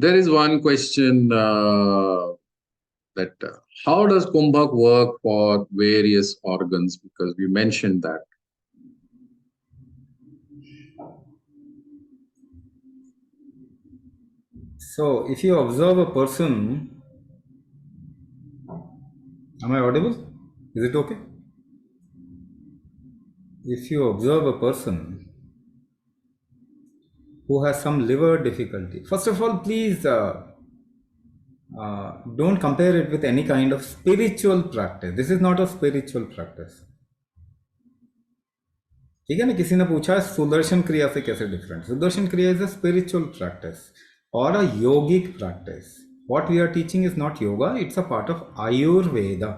There is one question that how does Kumbhak work for various organs? Because we mentioned that. So, if you observe a person, am I audible? Is it okay? If you observe a person who has some liver difficulty, first of all, please don't compare it with any kind of spiritual practice. This is not a spiritual practice. ठीक है ना, किसी ने पूछा सुदर्शन क्रिया से कैसे different. Sudarshan क्रिया इज अ स्पिरिचुअल प्रैक्टिस और अ योगिक practice. What we are teaching is not yoga, it's a part of Ayurveda,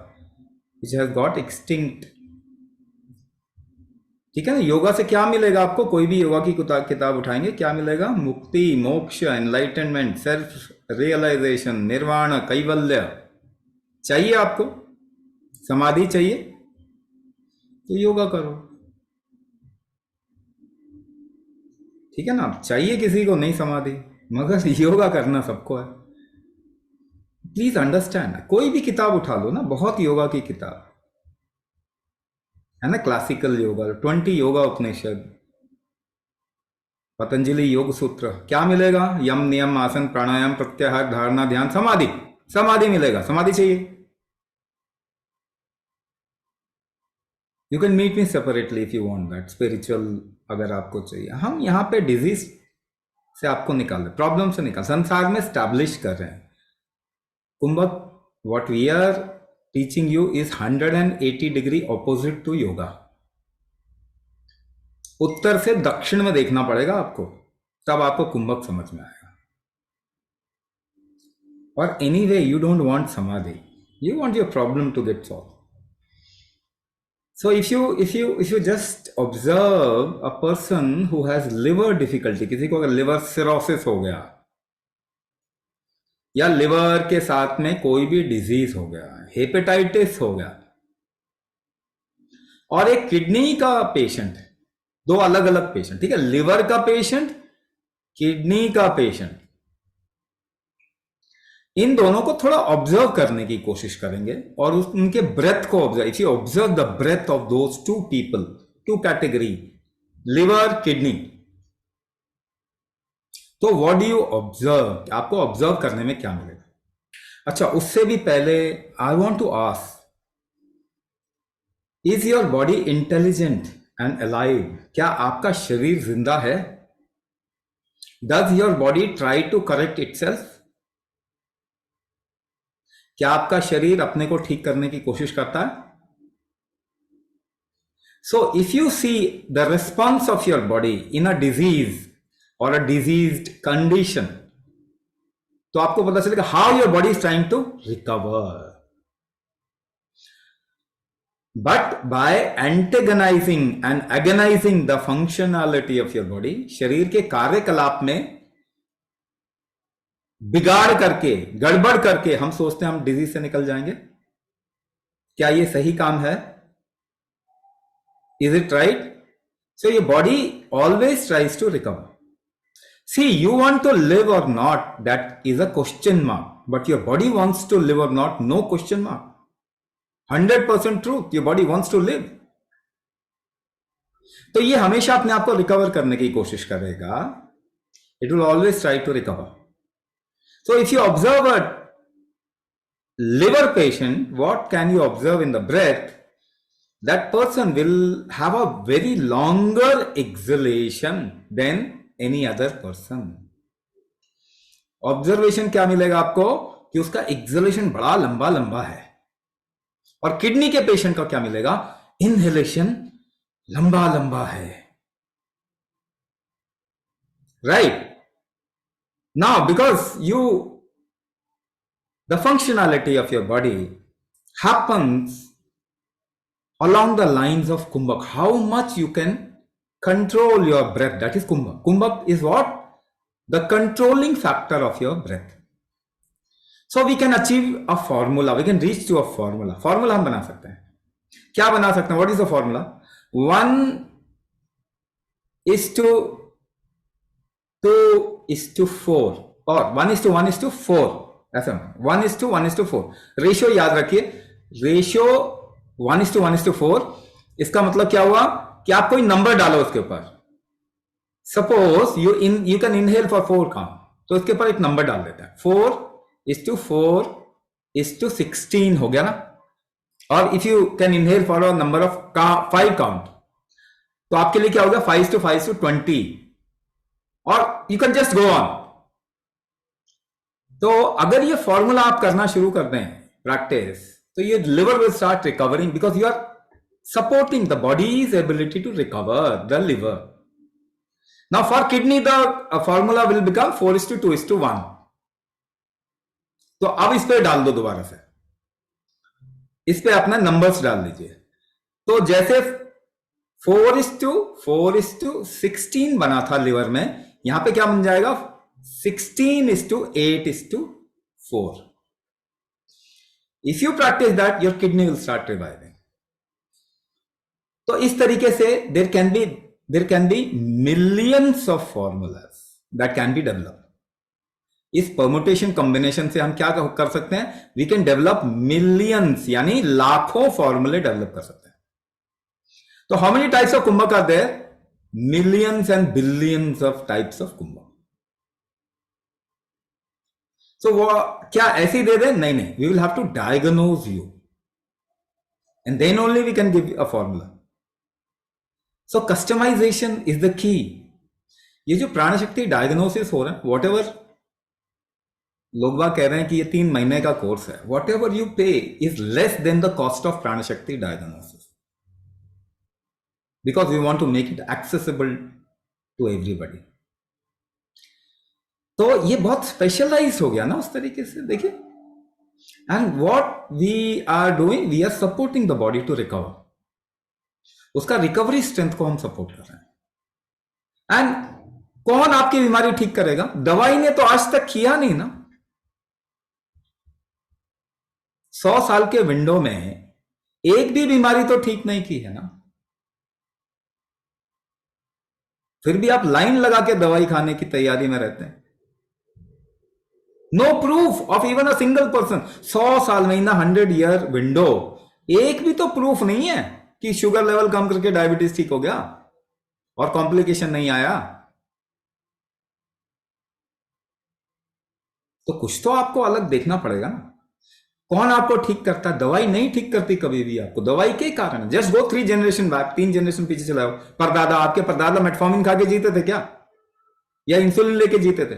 which has got extinct. ठीक है ना. योगा से क्या मिलेगा आपको? कोई भी योगा की किताब उठाएंगे, क्या मिलेगा? मुक्ति, मोक्ष, एनलाइटनमेंट, सेल्फ रियलाइजेशन, निर्वाण, कैवल्य. चाहिए आपको? समाधि चाहिए तो योगा करो. ठीक है ना. चाहिए किसी को नहीं समाधि, मगर योगा करना सबको है. Please understand. कोई भी किताब उठा लो ना, बहुत योगा की किताब है ना. क्लासिकल योगा, 20 योगा उपनिषद, पतंजलि योग सूत्र. क्या मिलेगा? यम, नियम, आसन, प्राणायाम, प्रत्याहार, धारणा, ध्यान, समाधि. समाधि मिलेगा. समाधि चाहिए. You can meet me separately if you want that. Spiritual अगर आपको चाहिए. हम यहाँ पे डिजीज से आपको निकाल रहे, प्रॉब्लम से निकाल, संसार में स्टैब्लिश कर रहे हैं. कुंभक, what we are teaching you is 180 degree opposite to yoga. उत्तर से दक्षिण में देखना पड़ेगा आपको, तब आपको कुंभक समझ में आएगा. और anyway you don't want samadhi, you want your problem to get solved. So if you just observe a person who has liver difficulty, किसी को अगर liver cirrhosis हो गया या लिवर के साथ में कोई भी डिजीज हो गया, हेपेटाइटिस हो गया, और एक किडनी का पेशेंट, दो अलग अलग पेशेंट. ठीक है. लिवर का पेशेंट, किडनी का पेशेंट, इन दोनों को थोड़ा ऑब्जर्व करने की कोशिश करेंगे और उनके ब्रेथ को observe. If you observe the breath of those two people, two category, liver, kidney, तो व्हाट डू यू ऑब्जर्व? आपको ऑब्जर्व करने में क्या मिलेगा? अच्छा, उससे भी पहले I want to ask, is your body intelligent and alive? क्या आपका शरीर जिंदा है? Does your body try to correct itself? क्या आपका शरीर अपने को ठीक करने की कोशिश करता है? So if you see the response of your body in a disease और अ डिजीज्ड कंडीशन, तो आपको पता चलेगा how your body is trying to recover. But by antagonizing and agonizing the functionality of your body, शरीर के कार्यकलाप में बिगाड़ करके, गड़बड़ करके हम सोचते हैं हम डिजीज से निकल जाएंगे. क्या ये सही काम है? Is it right? So your body always tries to recover. See, you want to live or not, that is a question mark. But your body wants to live or not, no question mark. 100% truth, your body wants to live. तो ये हमेशा अपने आप को recover करने की कोशिश करेगा. It will always try to recover. So if you observe a liver patient, what can you observe in the breath? That person will have a very longer exhalation than any other person. Observation क्या मिलेगा आपको? कि उसका acceleration बड़ा लंबा लंबा है. और किडनी के पेशेंट का क्या मिलेगा? इनहेलेशन लंबा लंबा है. Right. Now because the functionality of your body happens along the lines of Kumbhak. How much you can control your breath, that is Kumbhak. Kumbhak is what? The controlling factor of your breath. So we can achieve a formula, we can reach to a formula. Formula हम बना सकते हैं. क्या बना सकते हैं? What is the formula? 1:2:4 और 1:1:4, ऐसा 1:1:4 रेशियो याद रखिए। रेशियो 1:1:4, इसका मतलब क्या हुआ कि आप कोई नंबर डालो उसके ऊपर। Suppose you can inhale for 4 count, तो उसके ऊपर एक नंबर डाल देते हैं। 4:4:16 हो गया ना। और if you can inhale for a number of 5 count, तो आपके लिए क्या हो गया 5:5:20, और you can just go on. तो अगर ये फॉर्मूला आप करना शुरू कर दें प्रैक्टिस, तो ये liver will start recovering because you are supporting the body's ability to recover the liver. Now for kidney the formula will become 4:2:1। तो अब इस पे डाल दो दोबारा से, इस पे अपना नंबर्स डाल दीजिए। तो जैसे 4:4:16 बना था लिवर में, यहां पे क्या बन जाएगा 16:8:4। If you practice that your kidney will start reviving. तो इस तरीके से there can be millions of formulas that can be develop. इस परमुटेशन कॉम्बिनेशन से हम क्या कर सकते हैं, वी कैन डेवलप मिलियंस, यानी लाखों फॉर्मूले डेवलप कर सकते हैं। तो how many types of kumbhak are there? Millions and billions of types of kumbhak. So वो क्या ऐसे ही दे दे? नहीं, we will have to diagnose you and then only we can give a formula. So customization is the key. ये जो प्राण शक्ति डायग्नोसिस हो रहा है, वॉट एवर लोग बात कह रहे हैं कि ये 3 महीने का कोर्स है, whatever you pay is less than the cost of Prana Shakti diagnosis, because we want to make it accessible to everybody. तो ये बहुत स्पेशलाइज हो गया ना उस तरीके से, देखिए। And what we are doing, we are supporting the body to recover. उसका रिकवरी स्ट्रेंथ को हम सपोर्ट कर रहे हैं। एंड कौन आपकी बीमारी ठीक करेगा? दवाई ने तो आज तक किया नहीं ना। 100 साल के विंडो में एक भी बीमारी तो ठीक नहीं की है ना। फिर भी आप लाइन लगा के दवाई खाने की तैयारी में रहते हैं। No proof of even a single person. 100 साल में, 100 ईयर विंडो, एक भी तो प्रूफ नहीं है कि शुगर लेवल कम करके डायबिटीज ठीक हो गया और कॉम्प्लिकेशन नहीं आया। तो कुछ तो आपको अलग देखना पड़ेगा ना। कौन आपको ठीक करता है? दवाई नहीं ठीक करती कभी भी आपको। दवाई के कारण, just go 3 generation back, 3 generation पीछे चलाओ। परदादा, आपके परदादा मेटफॉर्मिन खा के जीते थे क्या, या इंसुलिन लेके जीते थे?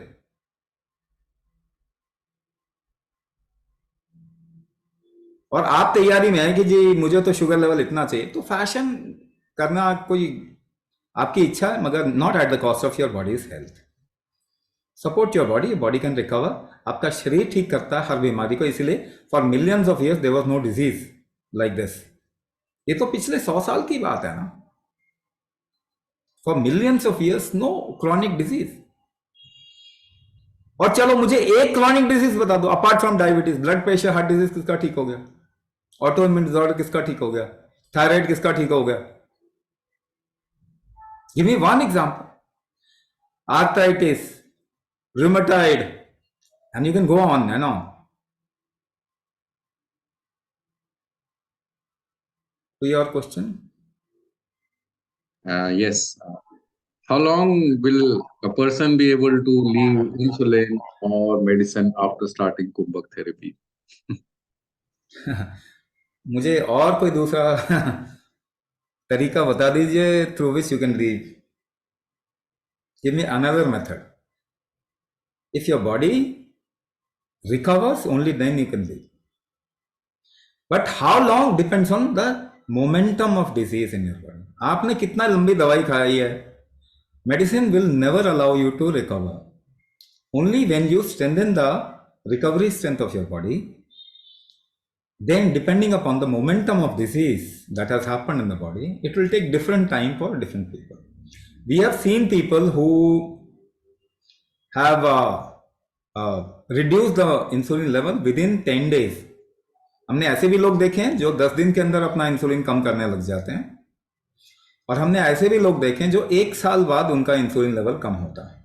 और आप तैयारी में है कि जी मुझे तो शुगर लेवल इतना चाहिए। तो फैशन करना कोई आपकी इच्छा है, मगर not at the cost of your body's health. Support your body, body can recover. आपका शरीर ठीक करता है हर बीमारी को। इसलिए for millions of years there was no disease like this. ये तो पिछले 100 साल की बात है ना। For millions of years no chronic disease. और चलो मुझे एक क्रॉनिक डिजीज बता दो apart from diabetes. Blood pressure, heart disease किसका ठीक हो गया? ऑटो इम्यून डिसऑर्डर किसका ठीक हो गया? थायराइड किसका ठीक हो गया? Give me one example. Arthritis, rheumatoid, and you can go on and on. To your question? Yes. How long will a person be able to leave insulin or medicine after starting Kumbhak therapy? मुझे और कोई दूसरा तरीका बता दीजिए through which you can leave. Give me another method. If your body recovers, only then you can live. But how long depends on the momentum of disease in your body. आपने कितना लंबी दवाई खाई है? Medicine will never allow you to recover. Only when you strengthen the recovery strength of your body, then depending upon the momentum of disease that has happened in the body, it will take different time for different people. We have seen people who have reduced the insulin level within 10 days. हमने ऐसे भी लोग देखे हैं जो 10 दिन के अंदर अपना इंसुलिन कम करने लग जाते हैं, और हमने ऐसे भी लोग देखे हैं जो 1 साल बाद उनका इंसुलिन लेवल कम होता है।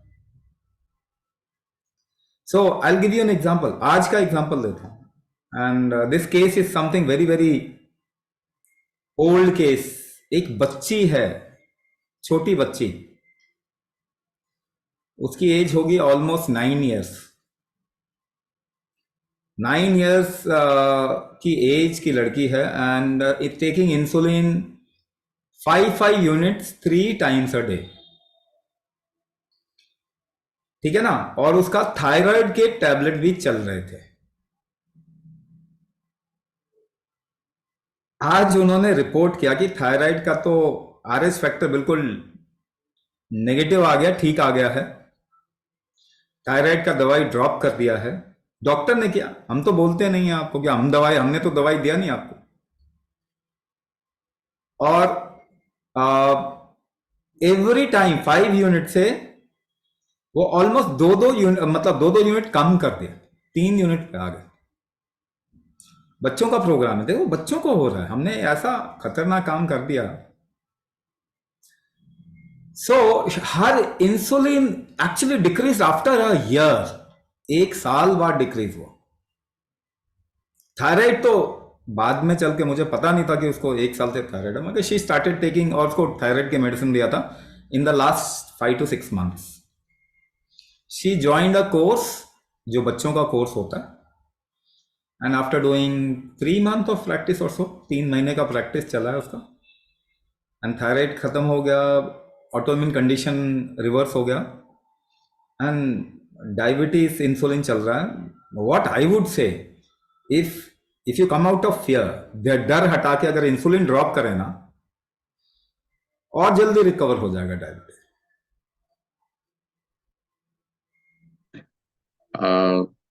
So I will give you an example, आज का एग्जांपल देता हूं, and this case is something very very old case. एक बच्ची है, छोटी बच्ची, उसकी एज होगी ऑलमोस्ट 9 इयर्स। 9 इयर्स की एज की लड़की है, and it taking insulin 5 units 3 times a day, ठीक है ना, और उसका थायराइड के टैबलेट भी चल रहे थे। आज उन्होंने रिपोर्ट किया कि थायराइड का तो आरएस फैक्टर बिल्कुल नेगेटिव आ गया, ठीक आ गया है, थायराइड का दवाई ड्रॉप कर दिया है। डॉक्टर ने किया, हम तो बोलते नहीं हैं आपको कि हमने तो दवाई दिया नहीं आपको। और एवरी टाइम 5 यूनिट से वो ऑलमोस्ट दो यूनिट, मतलब दो यूनिट कम कर दिया, 3 यूनिट पे आ गए। बच्चों का प्रोग्राम है, देखो बच्चों को हो रहा है, हमने ऐसा खतरनाक काम कर दिया। So her insulin actually decrease after a year, 1 साल बाद डिक्रीज हुआ। थायराइड तो बाद में चल के मुझे पता नहीं था कि उसको 1 साल से थायराइड है, मगर शी स्टार्टेड टेकिंग, और उसको थायराइड के मेडिसिन दिया था in the last 5 to 6 months। She joined a course, जो बच्चों का कोर्स होता है, and after doing 3 months of practice और सो, 3 महीने का प्रैक्टिस चला है उसका, एंड थायराइड खत्म हो गया, ऑटोइम्यून कंडीशन रिवर्स हो गया, एंड डायबिटीज इंसुलिन चल रहा है। What I would say, if you come out of fear, डर हटा के अगर इंसुलिन ड्रॉप करें ना, और जल्दी रिकवर हो जाएगा diabetes.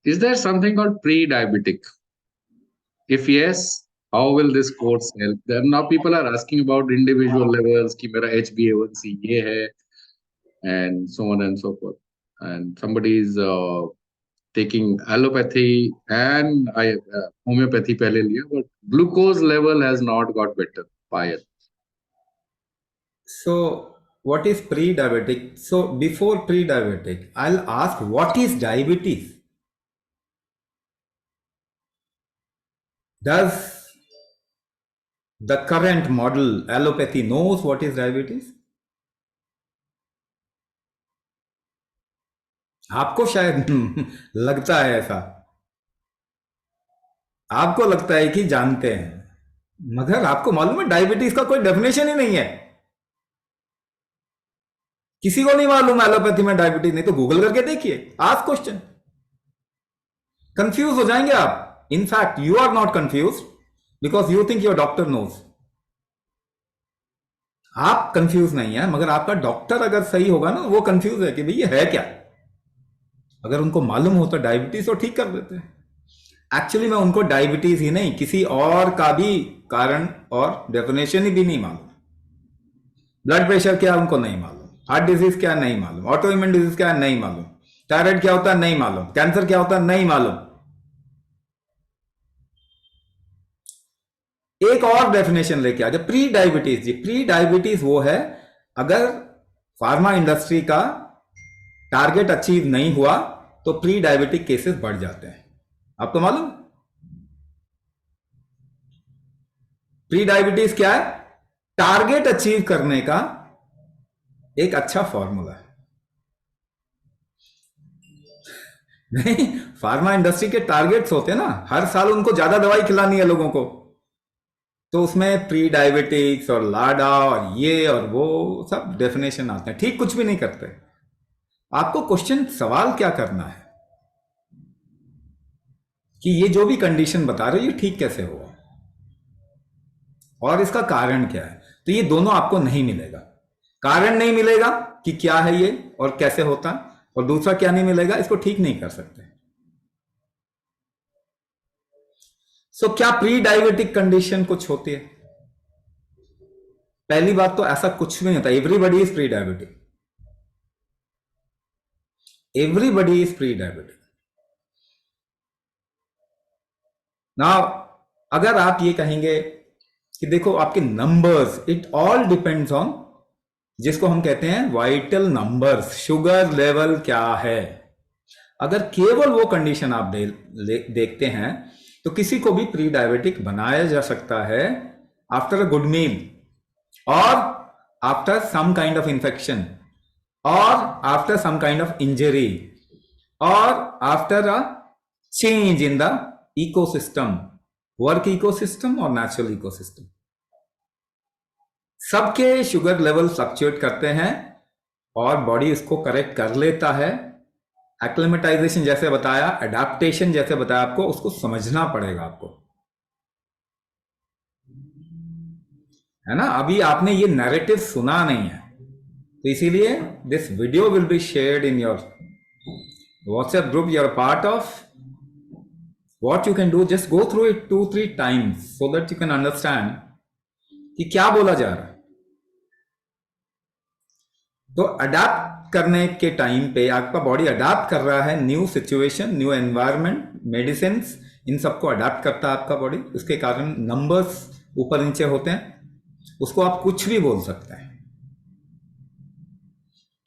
Is there something called pre-diabetic? If yes, how will this course help? There now people are asking about individual levels, कि मेरा HbA1c ये है, and so on and so forth. And somebody is taking allopathy and homeopathy पहले लिया, but glucose level has not got better. Payal. So what is pre-diabetic? So before pre-diabetic, I'll ask, what is diabetes? Does the current model allopathy knows what is diabetes? आपको शायद लगता है ऐसा, आपको लगता है कि जानते हैं, मगर आपको मालूम है डायबिटीज का कोई डेफिनेशन ही नहीं है। किसी को नहीं मालूम एलोपैथी में डायबिटीज, नहीं तो गूगल करके देखिए, आस्क क्वेश्चन। कंफ्यूज हो जाएंगे आप। In fact you are not confuse because you think your doctor knows. आप कंफ्यूज नहीं है, मगर आपका डॉक्टर अगर सही होगा ना, वो कंफ्यूज है कि भाई ये है क्या। अगर उनको मालूम होता डायबिटीज तो ठीक कर देते हैं। एक्चुअली में उनको डायबिटीज ही नहीं, किसी और का भी कारण और डेफिनेशन ही भी नहीं मालूम। ब्लड प्रेशर क्या उनको नहीं मालूम, हार्ट डिजीज क्या नहीं मालूम, ऑटो इम्यून डिजीज क्या नहीं मालूम, थायराइड क्या होता है नहीं मालूम, कैंसर क्या होता है नहीं मालूम। एक और डेफिनेशन लेके आ जाए, प्री डायबिटीज। जी प्री डायबिटीज वो है अगर फार्मा इंडस्ट्री का टारगेट अचीव नहीं हुआ तो प्री डायबिटिक केसेस बढ़ जाते हैं। आपको मालूम प्री डायबिटीज क्या है? टारगेट अचीव करने का एक अच्छा फॉर्मूला है। नहीं, फार्मा इंडस्ट्री के टारगेट्स होते हैं ना, हर साल उनको ज्यादा दवाई खिलानी है लोगों को, तो उसमें प्री डायबिटिक्स और लाडा और ये और वो सब डेफिनेशन आते हैं। ठीक कुछ भी नहीं करते। आपको क्वेश्चन सवाल क्या करना है कि ये जो भी कंडीशन बता रहे हो ये ठीक कैसे हुआ और इसका कारण क्या है। तो ये दोनों आपको नहीं मिलेगा। कारण नहीं मिलेगा कि क्या है ये और कैसे होता है, और दूसरा क्या नहीं मिलेगा, इसको ठीक नहीं कर सकते। सो क्या प्री डायबिटिक कंडीशन कुछ होती है? पहली बात तो ऐसा कुछ भी नहीं होता। Everybody is pre diabetic, everybody is pre diabetic. Now अगर आप ये कहेंगे कि देखो आपके numbers, it all depends on, जिसको हम कहते हैं वाइटल नंबर्स, शुगर लेवल क्या है। अगर केवल वो कंडीशन आप देखते हैं तो किसी को भी प्री डायबिटिक बनाया जा सकता है आफ्टर अ गुड मील और after some kind of infection और after some kind of injury और after a change in the ecosystem, work ecosystem और नेचुरल इकोसिस्टम। सबके शुगर लेवल फ्लक्चुएट करते हैं और बॉडी इसको करेक्ट कर लेता है। एक्लिमेटाइजेशन जैसे बताया, एडाप्टेशन जैसे बताया, आपको उसको समझना पड़ेगा आपको, है ना। अभी आपने ये नैरेटिव सुना नहीं है, तो इसीलिए this video will be shared in your WhatsApp group you are part of. What you can do, just go through it 2-3 times so that you can understand कि क्या बोला जा रहा है। तो अडाप्ट करने के टाइम पे आपका बॉडी अडाप्ट कर रहा है, new situation, new environment, medicine, इन सबको अडाप्ट करता है आपका बॉडी। उसके कारण नंबर्स ऊपर नीचे होते हैं, उसको आप कुछ भी बोल सकते हैं।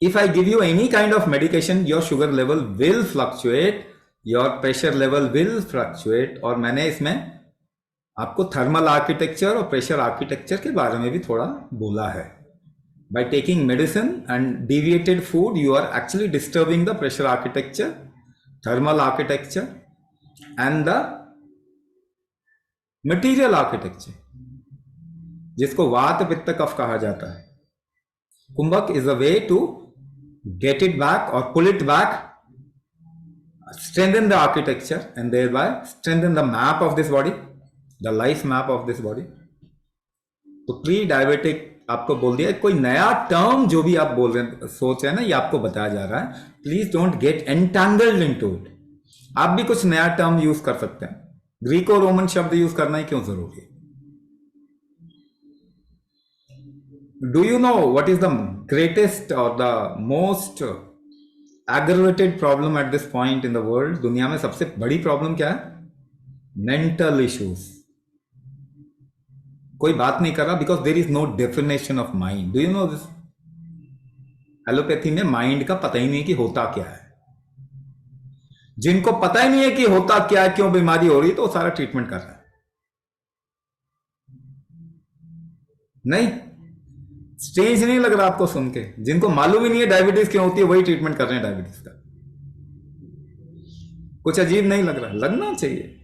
If I give you any kind of medication, your sugar level will fluctuate, your pressure level will fluctuate. और मैंने इसमें आपको थर्मल आर्किटेक्चर और प्रेशर आर्किटेक्चर के बारे में भी थोड़ा बोला है। By taking medicine and deviated food, you are actually disturbing the pressure architecture, thermal architecture, and the material architecture, जिसको वात पित्त कफ कहा जाता है। कुंभक is a way to get it back or pull it back, strengthen the architecture, and thereby strengthen the map of this body, the life map of this body. तो pre diabetic आपको बोल दिया, कोई नया टर्म जो भी आप बोल रहे हैं, सोच रहे हैं ना, ये आपको बताया जा रहा है। Please don't get entangled into it. आप भी कुछ नया टर्म यूज कर सकते हैं, ग्रीको रोमन शब्द यूज करना ही क्यों जरूरी है? Do you know what is the greatest और the most aggravated problem at this point in the world? दुनिया में सबसे बड़ी प्रॉब्लम क्या है? Mental issues. कोई बात नहीं कर रहा, because there is no definition of mind. Do you know this? Allopathy में माइंड का पता ही नहीं कि होता क्या है। जिनको पता ही नहीं है कि होता क्या है, क्यों बीमारी हो रही, तो सारा ट्रीटमेंट कर रहा है। नहीं, स्ट्रेंज नहीं लग रहा आपको सुन के? जिनको मालूम ही नहीं है डायबिटीज क्यों होती है, वही ट्रीटमेंट कर रहे हैं डायबिटीज का। कुछ अजीब नहीं लग रहा? लगना चाहिए।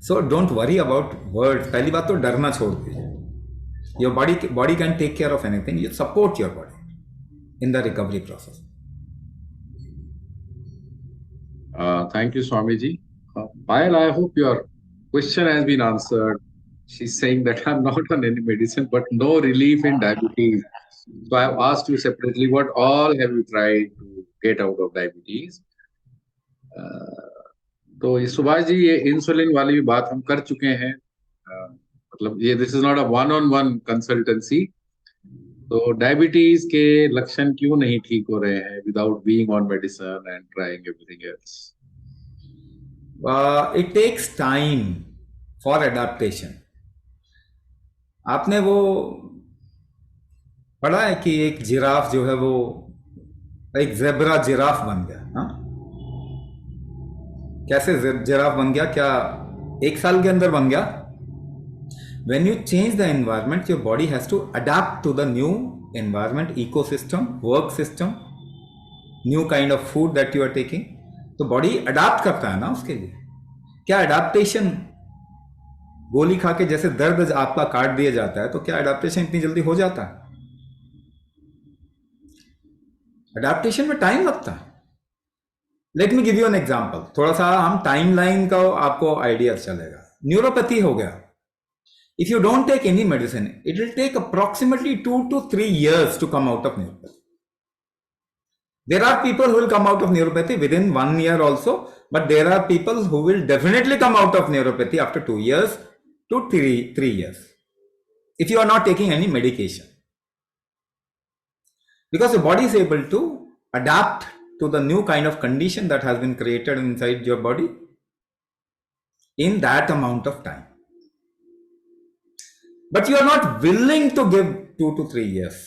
So don't worry about words. पहली बात तो डरना छोड़ दीजिए। Your body can take care of anything. You support your body in the recovery process. Thank you, Swamiji. Payal, I hope your question has been answered. She's saying that I'm not on any medicine, but no relief in diabetes. So I've asked you separately, what all have you tried to get out of diabetes? तो ये सुभाष जी, ये insulin वाली भी बात हम कर चुके हैं। मतलब ये this is not a one on one consultancy. तो डायबिटीज के लक्षण क्यों नहीं ठीक हो रहे हैं without being on medicine and trying everything else? It takes time for adaptation. आपने वो पढ़ा है कि एक जिराफ जो है वो एक जेब्रा जिराफ बन गया। हाँ, कैसे जिराफ बन गया? क्या 1 साल के अंदर बन गया? When you change the environment, your body has to adapt to the new environment, ecosystem, work system, new kind of food that you are taking. तो बॉडी अडाप्ट करता है ना उसके लिए। क्या अडाप्टेशन गोली खा के जैसे दर्द आपका काट दिया जाता है, तो क्या अडाप्टेशन इतनी जल्दी हो जाता है? अडाप्टेशन में टाइम लगता है। Let me give you an example. थोड़ा सा हम टाइमलाइन का आपको आइडिया चलेगा। न्यूरोपैथी हो गया। If you don't take any medicine, it will take approximately 2 to 3 years to come out of neuropathy. There are people who will come out of neuropathy within 1 year also, but there are people who will definitely come out of neuropathy after 2 years to 3 years. If you are not taking any medication. Because the body is able to adapt to the new kind of condition that has been created inside your body in that amount of time. But you are not willing to give 2 to 3 years.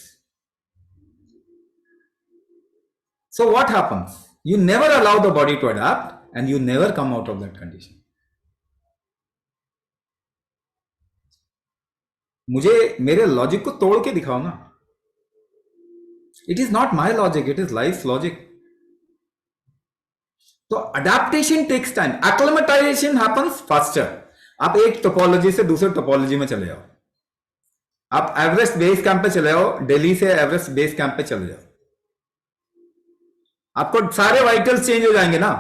So what happens? You never allow the body to adapt and you never come out of that condition. मुझे मेरे logic को तोड़ के दिखाओ ना. It is not my logic, it is life's logic. तो adaptation takes time, acclimatization happens faster. आप एक टोपोलॉजी से दूसरे टोपोलॉजी में चले जाओ. आप एवरेस्ट बेस कैंप पे चले जाओ, दिल्ली से एवरेस्ट बेस कैंप पे चले जाओ, आपको सारे वाइटल्स चेंज हो जाएंगे ना.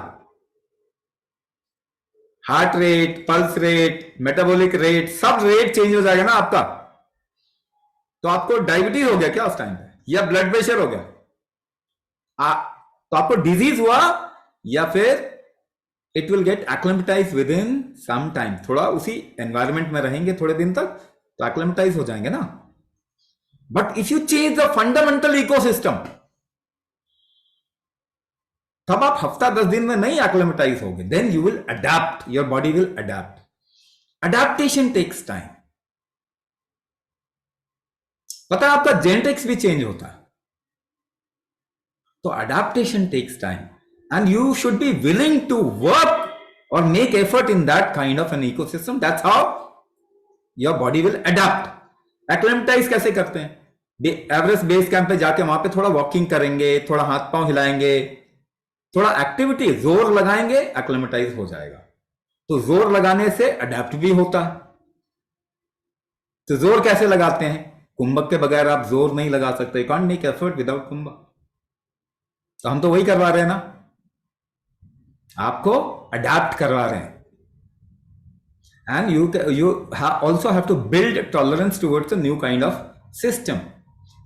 Heart rate, pulse rate, metabolic rate, सब रेट चेंज हो जाएगा ना आपका. तो आपको डायबिटीज हो गया क्या उस टाइम पे, या ब्लड प्रेशर हो गया, तो आपको डिजीज हुआ, या फिर it will get acclimatize within some time. थोड़ा उसी एनवायरमेंट में रहेंगे थोड़े दिन तक तो एक्लेमेटाइज हो जाएंगे ना. But if you change the fundamental ecosystem, तब आप हफ्ता 10 दिन में नहीं एक्लेमेटाइज होगे. Then you will adapt, your body will adapt. Adaptation takes time. पता है आपका जेनेटिक्स भी चेंज होता है. तो adaptation takes time and you should be willing to work or make effort in that kind of an ecosystem. That's how your body will adapt. Acclimatize कैसे करते हैं? एवरेस्ट बेस कैंप पे जाके वहां पे थोड़ा वॉकिंग करेंगे, थोड़ा हाथ पांव हिलाएंगे, थोड़ा एक्टिविटी जोर लगाएंगे, एक्लेमेटाइज हो जाएगा. तो जोर लगाने से अडेप्ट भी होता है. तो जोर कैसे लगाते हैं? कुंभक के बगैर आप जोर नहीं लगा सकते. You can't make effort without kumbhak. तो हम तो वही करवा रहे हैं ना, आपको अडेप्ट करवा रहे हैं. And you also have to build tolerance towards a new kind of system.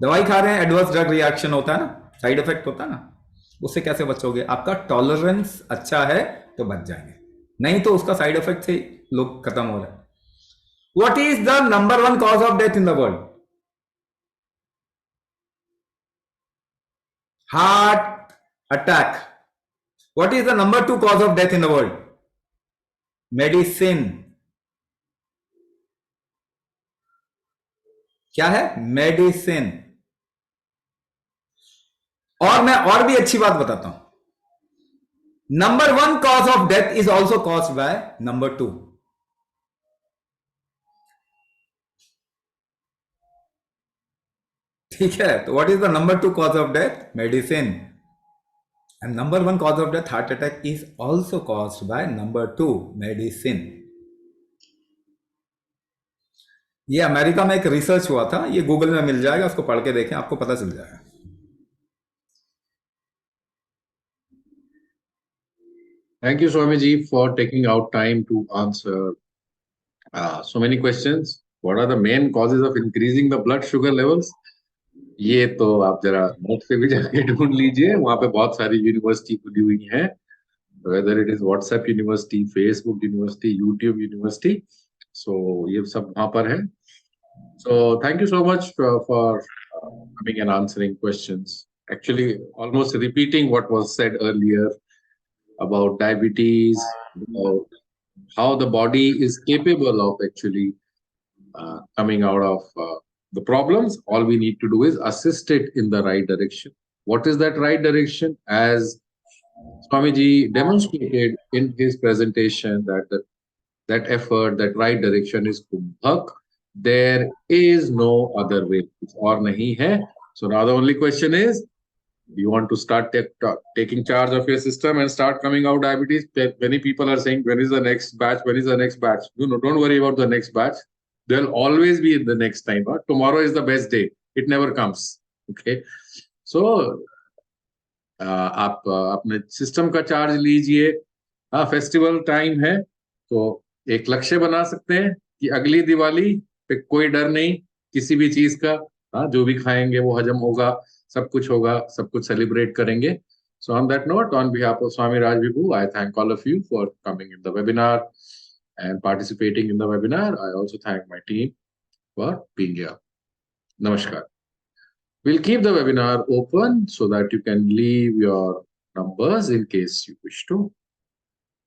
दवाई खा रहे हैं, एडवर्स ड्रग रिएक्शन होता है ना, साइड इफेक्ट होता है ना, उससे कैसे बचोगे? आपका टॉलरेंस अच्छा है तो बच जाएंगे, नहीं तो उसका साइड इफेक्ट से लोग खत्म हो रहे हैं. What is the number 1 cause of death in the world? Heart attack. What is the number 2 cause of death in the world? Medicine. क्या है? मेडिसिन. और मैं और भी अच्छी बात बताता हूं. Number 1 cause of death is also caused by number 2. ठीक है. तो what is the number 2 cause of death? Medicine. And number 1 cause of death, heart attack, is also caused by number 2, medicine. ये अमेरिका में एक research हुआ था, ये Google में मिल जाएगा, उसको पढ़ के देखें, आपको पता चल जाएगा. Thank you, Swamiji, for taking out time to answer so many questions. What are the main causes of increasing the blood sugar levels? ये तो आप जरा नोट से भी जाके ढूंढ लीजिए, वहां पे बहुत सारी यूनिवर्सिटी खुली हुई हैं, whether it is WhatsApp university, Facebook university, YouTube university. So ये सब वहां पर है. So thank you so much for coming and answering questions. Actually, almost repeating what was said earlier about diabetes, about how the body is capable of actually coming out of the problems. All we need to do is assist it in the right direction. What is that right direction? As Swamiji demonstrated in his presentation, that effort, that right direction is Kumbhak. There is no other way. Or nahi hai. So now the only question is, you want to start taking charge of your system and start coming out diabetes. Many people are saying, when is the next batch? When is the next batch? Don't worry about the next batch. There'll always be in the next time. But tomorrow is the best day. It never comes. Okay. So, आप अपने system का charge लीजिए. हाँ, festival time है तो एक लक्ष्य बना सकते हैं कि अगली दिवाली पे कोई डर नहीं किसी भी चीज का. हाँ, जो भी खाएंगे वो हजम होगा, सब कुछ होगा, सब कुछ सेलिब्रेट करेंगे. So on that note, on behalf of Swami Raj Vibhu, I thank all of you for coming in the webinar and participating in the webinar. I also thank my team for being here. Namaskar. We'll keep the webinar open so that you can leave your numbers in case you wish to